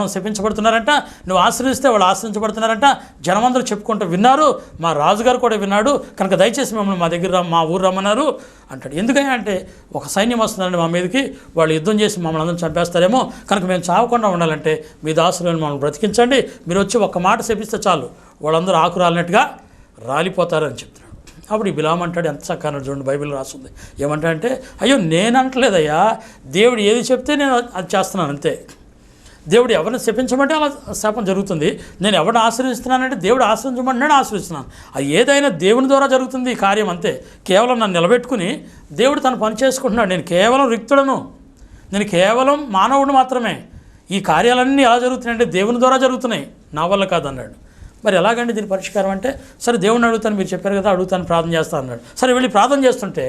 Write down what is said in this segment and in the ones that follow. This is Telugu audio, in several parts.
జనం శపించబడుతున్నారంట, నువ్వు ఆశ్రయిస్తే వాళ్ళు ఆశ్రయించబడుతున్నారంట, జనమందరూ చెప్పుకుంటూ విన్నారు, మా రాజుగారు కూడా విన్నాడు, కనుక దయచేసి మమ్మల్ని మా దగ్గర మా ఊరు రమ్మన్నారు అంటాడు. ఎందుకని అంటే ఒక సైన్యం వస్తున్నారండి మా మీదకి, వాళ్ళు యుద్ధం చేసి మమ్మల్ని అందరం చంపేస్తారేమో, కనుక మేము చావకుండా ఉండాలంటే మీ దాసులను మమ్మల్ని బ్రతికించండి, మీరు వచ్చి ఒక్క మాట శపిస్తే చాలు వాళ్ళందరూ ఆకు రాలినట్టుగా రాలిపోతారని చెప్తున్నాడు. అప్పుడు ఈ బిలాం అంటాడు, ఎంత చక్కగా చూడండి, బైబిల్ రాస్తుంది ఏమంటాడంటే, అయ్యో నేను అంటలేదయ్యా, దేవుడు ఏది చెప్తే నేను అది చేస్తున్నాను అంతే. దేవుడు ఎవరిని శపించమంటే అలా శాపం జరుగుతుంది, నేను ఎవరిని ఆశ్రయిస్తున్నానంటే దేవుడు ఆశ్రయించమంటున్నాడు, ఆశ్రయిస్తున్నాను. అది ఏదైనా దేవుని ద్వారా జరుగుతుంది ఈ కార్యం అంతే. కేవలం నన్ను నిలబెట్టుకుని దేవుడు తను పని చేసుకుంటున్నాడు, నేను కేవలం రిక్తుడను, నేను కేవలం మానవుడు మాత్రమే. ఈ కార్యాలన్నీ ఎలా జరుగుతున్నాయంటే దేవుని ద్వారా జరుగుతున్నాయి, నా వల్ల కాదన్నాడు. మరి ఎలాగండి దీని పరిష్కారం అంటే, సరే దేవుడిని అడుగుతాను, మీరు చెప్పారు కదా అడుగుతాను, ప్రార్థన చేస్తాను అన్నాడు. సరే వెళ్ళి ప్రార్థన చేస్తుంటే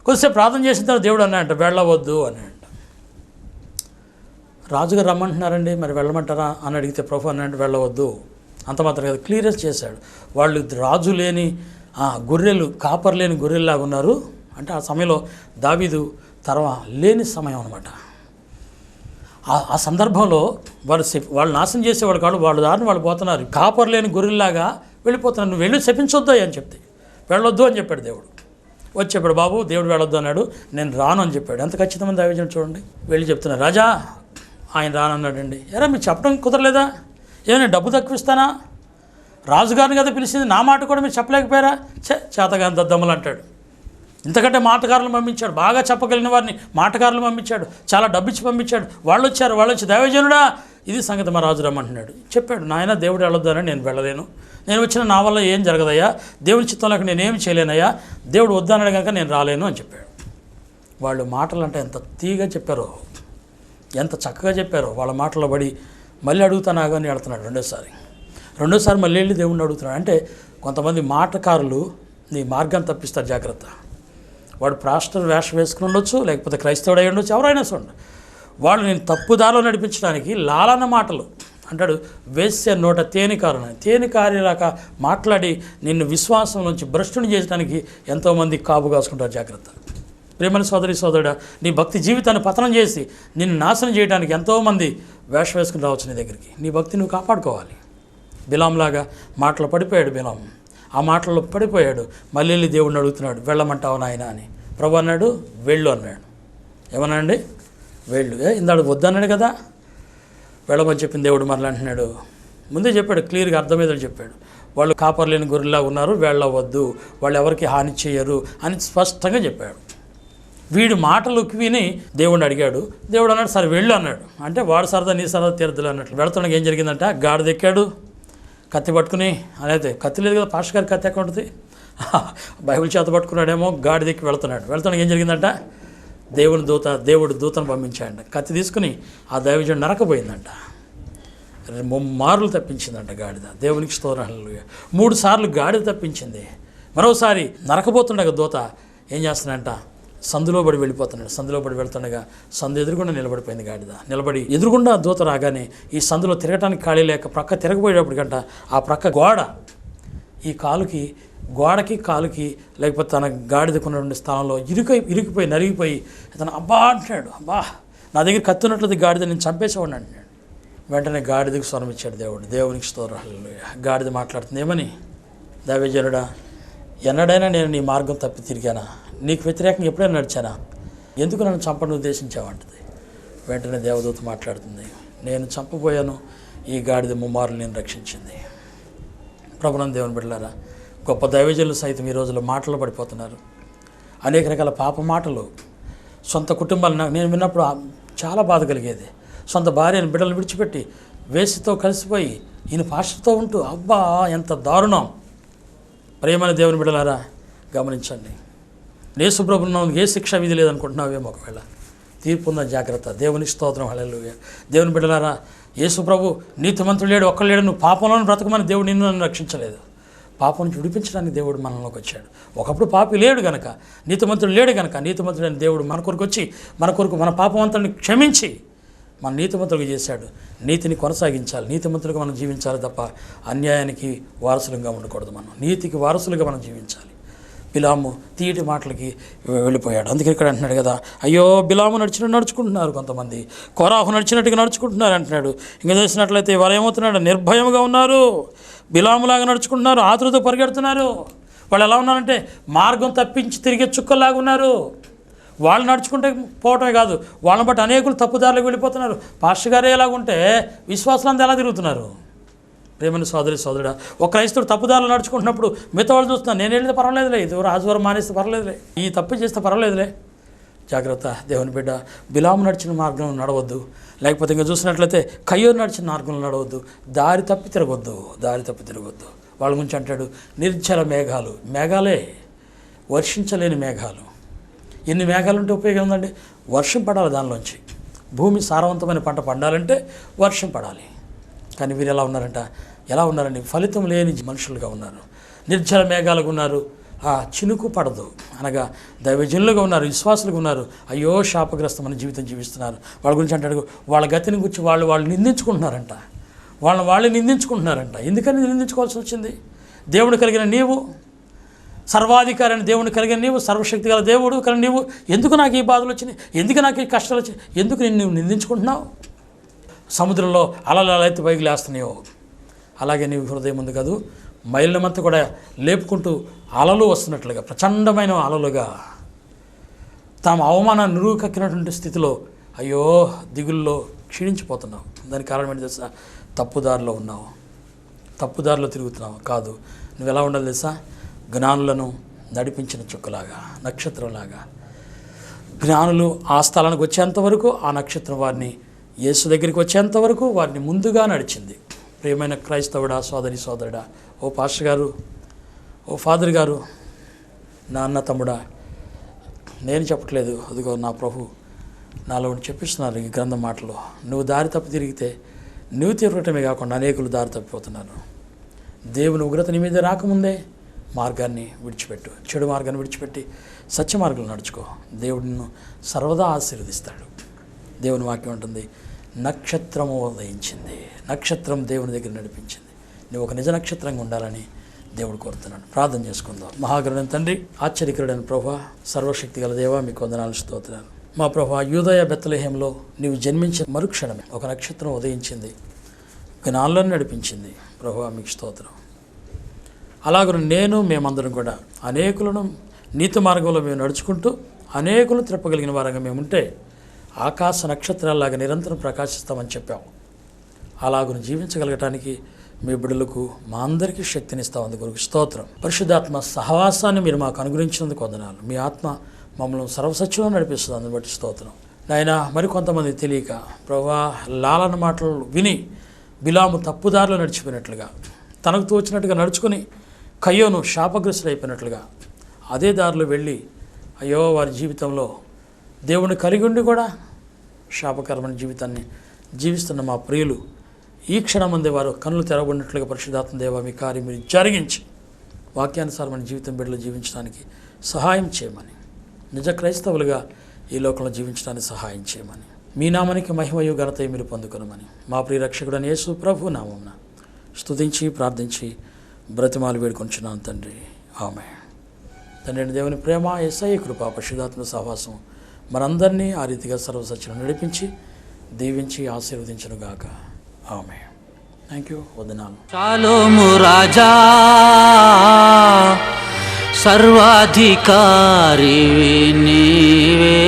కొద్దిసేపు ప్రార్థన చేసిన తర్వాత దేవుడు అన్నాడంట, వెళ్ళవద్దు అన్నాడు. రాజుగారు రమ్మంటున్నారండి, మరి వెళ్ళమంటారా అని అడిగితే ప్రభు అన్నాడు, వెళ్ళవద్దు. అంత మాత్రం కదా, క్లియరెన్స్ చేశాడు. వాళ్ళు రాజు లేని గొర్రెలు, కాపర్ లేని గొర్రెల్లాగా ఉన్నారు. అంటే ఆ సమయంలో దావీదు లేని సమయం అనమాట. ఆ సందర్భంలో వాళ్ళు నాశనం చేసేవాడు కాదు, వాళ్ళ దారిని వాళ్ళు పోతున్నారు, కాపర్ లేని గొర్రెల్లాగా వెళ్ళిపోతున్నారు. నువ్వు వెళ్ళి శపించొద్దు అని చెప్తే వెళ్ళొద్దు అని చెప్పాడు దేవుడు. వచ్చి చెప్పాడు, బాబు దేవుడు వెళ్ళొద్దు అన్నాడు, నేను రాను అని చెప్పాడు. ఎంత ఖచ్చితమైన దైవజనం చూడండి. వెళ్ళి చెప్తున్నారు, రాజా ఆయన రానన్నాడండి. ఎరా మీరు చెప్పడం కుదరలేదా, ఏమైనా డబ్బు తక్కువ ఇస్తానా, రాజుగారిని కదా పిలిచింది, నా మాట కూడా మీరు చెప్పలేకపోయారా, చేతగాని దద్దమ్మలు అంటాడు. ఇంతకంటే మాటకారులను పంపించాడు, బాగా చెప్పగలిగిన వారిని మాటకారులు పంపించాడు, చాలా డబ్బిచ్చి పంపించాడు. వాళ్ళు వచ్చి దైవజనుడా ఇది సంగతి మా రాజు రమ్మంటున్నాడు. చెప్పాడు, నాయన దేవుడు వెళ్ళొద్దని నేను వెళ్ళలేను, నేను వచ్చిన నా వల్ల ఏం జరగదయ్యా, దేవుని చిత్తంలోకి నేనేం చేయలేనయ్యా, దేవుడు వద్దన్నాడు కనుక నేను రాలేను అని చెప్పాడు. వాళ్ళు మాటలు అంటే ఎంత తీగా చెప్పారో, ఎంత చక్కగా చెప్పారో, వాళ్ళ మాటలో పడి మళ్ళీ అడుగుతానాగా అని వెళ్తున్నాడు. రెండోసారి మళ్ళీ వెళ్ళి దేవుడిని అడుగుతున్నాడు. అంటే కొంతమంది మాటకారులు నీ మార్గాన్ని తప్పిస్తారు, జాగ్రత్త. వాడు ప్రాస్టర్ వేషం వేసుకుని ఉండొచ్చు, లేకపోతే క్రైస్తవుడు అయి ఉండొచ్చు, ఎవరైనా చూడండి, వాళ్ళు నేను తప్పుదారిలో నడిపించడానికి లాలన్న మాటలు అంటాడు. వేసే నోట తేనికారిలాగా మాట్లాడి నిన్ను విశ్వాసం నుంచి భ్రష్టుని చేయడానికి ఎంతోమంది కాపు కాసుకుంటారు, జాగ్రత్త. ప్రేమని సోదరుడా, నీ భక్తి జీవితాన్ని పతనం చేసి నిన్ను నాశనం చేయడానికి ఎంతోమంది వేషం వేసుకుని రావచ్చు నీ దగ్గరికి. నీ భక్తి నువ్వు కాపాడుకోవాలి. బిలాంలాగా మాటలు పడిపోయాడు బిలాం, ఆ మాటల్లో పడిపోయాడు. మళ్ళీ వెళ్ళి దేవుడిని అడుగుతున్నాడు, వెళ్ళమంటావు నాయన అని. ప్రభు అన్నాడు, వెళ్ళు అన్నాడు. ఏమన్నాడండి, వెళ్ళు. ఇందాడు వద్దన్నాడు కదా, వెళ్ళమని చెప్పింది దేవుడు మరలా అంటున్నాడు. ముందే చెప్పాడు, క్లియర్గా అర్థమయ్యేదో చెప్పాడు. వాళ్ళు కాపర్లేని గొర్రెలా ఉన్నారు, వెళ్ళవద్దు, వాళ్ళు ఎవరికి హాని చేయరు అని స్పష్టంగా చెప్పాడు. వీడి మాటలకు విని దేవుడిని అడిగాడు. దేవుడు అన్నాడు, సరే వెళ్ళు అన్నాడు. అంటే వాడు సరదా నీ సరదా తీరదులు అన్నట్లు. వెళుతున్నాక ఏం జరిగిందంట, గాడిద ఎక్కాడు, కత్తి పట్టుకుని, అనేది కత్తి లేదు కదా, పాస్టర్ గారి కత్తి ఎక్కడ ఉంటుంది, బైబిల్ చేత పట్టుకున్నాడేమో, గాడిద ఎక్కి వెళ్తున్నాక ఏం జరిగిందంట, దేవుడు దూతను పంపించాడంట. కత్తి తీసుకుని ఆ దైవజనుడు నరకపోయిందంట. 3 మార్లు తప్పించిందంట గాడిద. దేవునికి స్తోత్రం, హల్లెలూయా. 3 సార్లు గాడిద తప్పించింది. మరోసారి నరకపోతుండగా దూత ఏం చేస్తున్నాడంట, సందులో పడి వెళ్ళిపోతున్నాడు. సందులో పడి వెళ్తుండగా సందు ఎదురుగుండా నిలబడిపోయింది గాడిద. నిలబడి ఎదురుగుండా దూత రాగానే ఈ సందులో తిరగటానికి ఖాళీ లేక ప్రక్క తిరగబోయేటప్పటికంట ఆ ప్రక్క గోడ, ఈ గోడకి కాలుకి లేకపోతే తన గాడిదకున్నటువంటి స్థానంలో ఇరికిపోయి నరిగిపోయి తను అబ్బా అంటున్నాడు, అబ్బా నా దగ్గర కత్తున్నట్లది గాడిద, నేను చంపేసేవాడిని అంటున్నాడు. వెంటనే గాడిదకు స్వరం ఇచ్చాడు దేవుడు. దేవునికి స్తోత్రం, హల్లెలూయా. గాడిద మాట్లాడుతుంది, ఏమని, దైవజనుడా ఎన్నడైనా నేను నీ మార్గం తప్పి తిరిగానా, నీకు వ్యతిరేకంగా ఎప్పుడైనా నడిచానా, ఎందుకు నన్ను చంపని ఉద్దేశించావంటది. వెంటనే దేవదూత మాట్లాడుతుంది, నేను చంపబోయాను, ఈ గాడిద 3 మార్లు నేను రక్షించింది. ప్రభునందు దేవుని బిడ్డలారా, గొప్ప దైవజనులు సైతం ఈ రోజుల్లో మాటలు పడిపోతున్నారు. అనేక రకాల పాప మాటలు, సొంత కుటుంబాలు నేను విన్నప్పుడు చాలా బాధ కలిగేది. సొంత భార్యను బిడ్డలు విడిచిపెట్టి వేసితో కలిసిపోయి ఈయన పాస్టర్తో ఉంటూ, అబ్బా ఎంత దారుణం. ప్రియమైన దేవుని బిడ్డలారా గమనించండి, యేసు ప్రభువును ఏ శిక్ష విధి లేదనుకుంటున్నావేమో, ఒకవేళ తీర్పు ఉందని జాగ్రత్త. దేవునికి స్తోత్రం, హల్లెలూయా. దేవుని బిడ్డలారా, యేసు ప్రభు నీతిమంతుడు లేడు, ఒక్కడు లేడు, నువ్వు పాపంలోని బ్రతకమని దేవుడు నన్ను రక్షించలేదు. పాపం నుంచి విడిపించడానికి దేవుడు మనలోకి వచ్చాడు. ఒకప్పుడు పాపి లేడు గనక, నీతిమంతుడు లేడు గనక, నీతిమంతుడైన దేవుడు మన కొరకు వచ్చి మన పాపమంతుడిని క్షమించి మన నీతిమంతులుగా చేశాడు. నీతిని కొనసాగించాలి, నీతిమంతులుగా మనం జీవించాలి తప్ప అన్యాయానికి వారసులుగా ఉండకూడదు. మనం నీతికి వారసులుగా మనం జీవించాలి. బిలాము తీయటి మాటలకి వెళ్ళిపోయాడు. అందుకే ఇక్కడ అంటున్నాడు కదా, అయ్యో బిలాము నడిచినట్టు నడుచుకుంటున్నారు కొంతమంది, కోరాహు నడిచినట్టుగా నడుచుకుంటున్నారు అంటున్నాడు. ఇంకా చేసినట్లయితే వారు ఏమవుతున్నాడు, నిర్భయంగా ఉన్నారు, బిలాములాగా నడుచుకుంటున్నారు, ఆతురతో పరిగెడుతున్నారు. వాళ్ళు ఎలా ఉన్నారంటే మార్గం తప్పించి తిరిగే చుక్కల్లాగా ఉన్నారు. వాళ్ళు నడుచుకుంటే పోవటమే కాదు, వాళ్ళని బట్టి అనేకులు తప్పుదారులకు వెళ్ళిపోతున్నారు. పాస్టర్ గారే ఎలాగుంటే విశ్వాసులంతా ఎలా తిరుగుతున్నారు? ప్రేమని సోదరుడా, ఒక క్రైస్తవుడు తప్పుదారులు నడుచుకుంటున్నప్పుడు మిగతా వాళ్ళు చూస్తున్నాను, నేను వెళ్తే పర్వాలేదులే, ఇది ఆదివారం మానేస్తే పర్వాలేదులే, ఈ తప్పు చేస్తే పర్వాలేదులే. జాగ్రత్త దేవుని బిడ్డ, బిలాము నడిచిన మార్గంలో నడవద్దు. లేకపోతే ఇంకా చూసినట్లయితే కయ్యూరు నడిచిన మార్గంలో నడవద్దు. దారి తప్పి తిరగొద్దు. వాళ్ళ గురించి అంటాడు, నిర్జల మేఘాలు, మేఘాలే, వర్షించలేని మేఘాలు. ఎన్ని మేఘాలు ఉంటే ఉపయోగం ఉందండి? వర్షం పడాలి దానిలోంచి. భూమి సారవంతమైన పంట పండాలంటే వర్షం పడాలి. కానీ వీరు ఎలా ఉన్నారండి? ఫలితం లేని మనుషులుగా ఉన్నారు, నిర్జల మేఘాలుగా ఉన్నారు. చినుకు పడదు అనగా దైవజనులుగా ఉన్నారు, విశ్వాసులుగా ఉన్నారు. అయ్యో శాపగ్రస్తమైన జీవితం జీవిస్తున్నారు. వాళ్ళ గురించి అంటాడు, వాళ్ళ గతిని గురించి వాళ్ళు నిందించుకుంటున్నారంట. వాళ్ళని నిందించుకుంటున్నారంట. ఎందుకని నిందించుకోవాల్సి వచ్చింది? దేవుడు కలిగిన నీవు, సర్వాధికారి అని దేవుని కలిగిన నీవు, సర్వశక్తి గల దేవుడు కలిగిన నీవు, ఎందుకు నాకు ఈ బాధలు వచ్చినాయి, ఎందుకు నాకు ఈ కష్టాలు వచ్చినాయి, ఎందుకు నువ్వు నిందించుకుంటున్నావు? సముద్రంలో అలలు ఎలా అయితే పైకి లేస్తున్నాయో అలాగే నీవు హృదయం ఉంది కాదు, మైళ్ళమంతా కూడా లేపుకుంటూ అలలు వస్తున్నట్లుగా, ప్రచండమైన అలలుగా తాము అవమానాన్ని నిరూకక్కినటువంటి స్థితిలో అయ్యో దిగుల్లో క్షీణించిపోతున్నావు. దానికి కారణం ఏంటి తెలుసా? తప్పుదారిలో ఉన్నావు, తప్పుదారిలో తిరుగుతున్నావు. కాదు, నువ్వు ఎలా ఉండాలి తెలుసా? జ్ఞానులను నడిపించిన చుక్కలాగా, నక్షత్రంలాగా. జ్ఞానులు ఆ స్థలానికి వచ్చేంతవరకు ఆ నక్షత్రం వారిని యేసు దగ్గరికి వచ్చేంతవరకు వారిని ముందుగా నడిచింది. ప్రియమైన క్రైస్తవుడా, సోదరుడా, ఓ పాస్టర్ గారు, ఓ ఫాదర్ గారు, నా అన్న తమ్ముడా, నేను చెప్పట్లేదు, అదిగో నా ప్రభు నాలో చెప్పిస్తున్నారు ఈ గ్రంథం మాటలో. నువ్వు దారి తప్పి తిరిగితే నువ్వు తిరగటమే కాకుండా అనేకులు దారి తప్పిపోతున్నారు. దేవుని ఉగ్రత నీ మీద రాకముందే మార్గాన్ని విడిచిపెట్టు, చెడు మార్గాన్ని విడిచిపెట్టి సత్య మార్గంలో నడుచుకో. దేవుడు నిన్ను సర్వదా ఆశీర్వదిస్తాడు. దేవుని వాక్యం ఉంటుంది, నక్షత్రము ఉదయించింది, నక్షత్రం దేవుని దగ్గర నడిపించింది. నువ్వు ఒక నిజ నక్షత్రంగా ఉండాలని దేవుడు కోరుతున్నాడు. ప్రార్థన చేసుకుందాం. మహాగరుడైన తండ్రి, ఆశ్చర్యకరుడైన ప్రభువా, సర్వశక్తి గల దేవా, మీకు వందనాలు స్తోత్రాలు. మా ప్రభువా, యూదయ బెత్లెహేంలో నీవు జన్మించిన మరుక్షణమే ఒక నక్షత్రం ఉదయించింది, జ్ఞానులను నడిపించింది. ప్రభువా, మీకు స్తోత్రం. అలాగే మేమందరం కూడా అనేకులను నీతి మార్గంలో మేము నడుచుకుంటూ అనేకులు త్రిప్పగలిగిన వారంగా మేముంటే ఆకాశ నక్షత్రాల్లాగా నిరంతరం ప్రకాశిస్తామని చెప్పాము. అలాగను జీవించగలగటానికి మీ బిడ్డలకు మా అందరికీ శక్తినిస్తామంది కొరకు స్తోత్రం. పరిశుద్ధాత్మ సహవాసాన్ని మీరు మాకు అనుగ్రహించినందుకు వందనాలు. మీ ఆత్మ మమ్మల్ని సర్వసత్యంలో నడిపిస్తుంది, అందుని బట్టి స్తోత్రం. నాయన, మరికొంతమంది తెలియక ప్రభువా లాలన మాటలు విని బిలాము తప్పుదారిలో నడిచిపోయినట్లుగా, తనకు తోచినట్టుగా నడుచుకుని కయ్యోను శాపగ్రస్తుడైపోయినట్లుగా అదే దారిలో వెళ్ళి అయ్యో వారి జీవితంలో దేవుని కలిగి ఉండి కూడా శాపకరమైన జీవితాన్ని జీవిస్తున్న మా ప్రియులు ఈ క్షణమందే వారు కన్నులు తెరవబడినట్లుగా పరిశుద్ధాత్మ దేవ మీ కార్యం మీరు జరిగించి వాక్యానుసారమైన జీవితం బిడ్డలు జీవించడానికి సహాయం చేయమని, నిజ క్రైస్తవులుగా ఈ లోకంలో జీవించడానికి సహాయం చేయమని, మీ నామానికి మహిమయు ఘనత మీరు పొందుకొనమని మా ప్రియ రక్షకుడైన యేసు ప్రభు నామమున స్తుతించి ప్రార్థించి బ్రతిమాలు వేడుకొంచున్నాను తండ్రి. ఆమేన్. తండ్రి దేవుని ప్రేమ, యేసయ్య కృప, పరిశుద్ధాత్మ సహవాసం మనందరినీ ఆ రీతిగా సర్వసత్యం నడిపించి దీవించి ఆశీర్వదించునుగాక. ఆమేన్. Thank you. వందనాలు. షాలోము రాజా, సర్వాధికారి నీవే,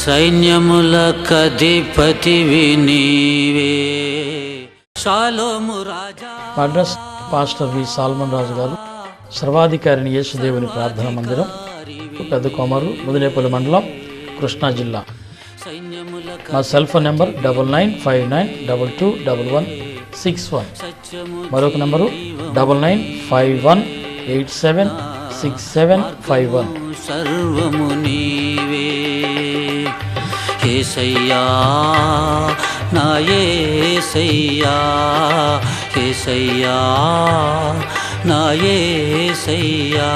సైన్యములకధిపతివి నీవే. షాలోము రాజా. Address pastor V Solomon Raju గారు, సర్వాధికారిని యేసుదేవుని ప్రార్థన మందిరం, పెద్ద కోమరు, ముదినేపల్లి మండలం, కృష్ణా జిల్లా. మా సెల్ ఫోన్ నెంబర్ 9952221161. మరొక నెంబరు 9951876751. సర్వము నీవే యేసయ్యా, నా యేసయ్యా, యేసయ్యా, నా యేసయ్యా.